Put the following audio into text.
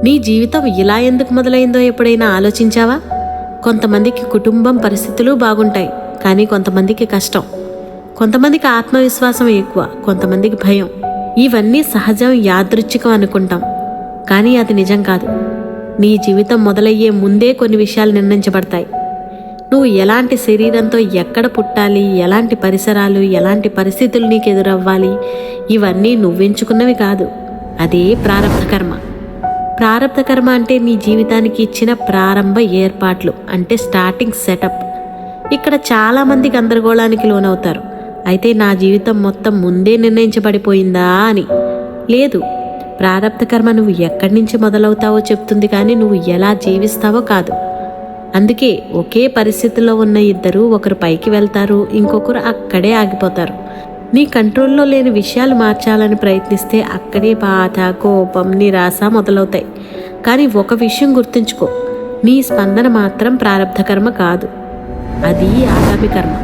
నీ జీవితం ఇలా ఎందుకు మొదలైందో ఎప్పుడైనా ఆలోచించావా? కొంతమందికి కుటుంబం పరిస్థితులు బాగుంటాయి, కానీ కొంతమందికి కష్టం. కొంతమందికి ఆత్మవిశ్వాసం ఎక్కువ, కొంతమందికి భయం. ఇవన్నీ సహజం, యాదృచ్ఛికం అనుకుంటాం, కానీ అది నిజం కాదు. నీ జీవితం మొదలయ్యే ముందే కొన్ని విషయాలు నిర్ణయించబడతాయి. నువ్వు ఎలాంటి శరీరంతో ఎక్కడ పుట్టాలి, ఎలాంటి పరిసరాలు, ఎలాంటి పరిస్థితులు నీకు ఎదురవ్వాలి, ఇవన్నీ నువ్వెంచుకున్నవి కాదు. అదే ప్రారబ్ధ కర్మ. ప్రారబ్ధ కర్మ అంటే నీ జీవితానికి ఇచ్చిన ప్రారంభ ఏర్పాట్లు, అంటే స్టార్టింగ్ సెటప్. ఇక్కడ చాలామంది గందరగోళానికి లోనవుతారు. అయితే నా జీవితం మొత్తం ముందే నిర్ణయించబడిపోయిందా అని. లేదు, ప్రారబ్ధ కర్మ నువ్వు ఎక్కడి నుంచి మొదలవుతావో చెప్తుంది, కానీ నువ్వు ఎలా జీవిస్తావో కాదు. అందుకే ఒకే పరిస్థితిలో ఉన్న ఇద్దరు, ఒకరు పైకి వెళ్తారు, ఇంకొకరు అక్కడే ఆగిపోతారు. నీ కంట్రోల్లో లేని విషయాలు మార్చాలని ప్రయత్నిస్తే అక్కడే బాధ, కోపం, నిరాశ మొదలవుతాయి. కానీ ఒక విషయం గుర్తుంచుకో, నీ స్పందన మాత్రం ప్రారబ్ధ కర్మ కాదు, అది ఆగామి కర్మ.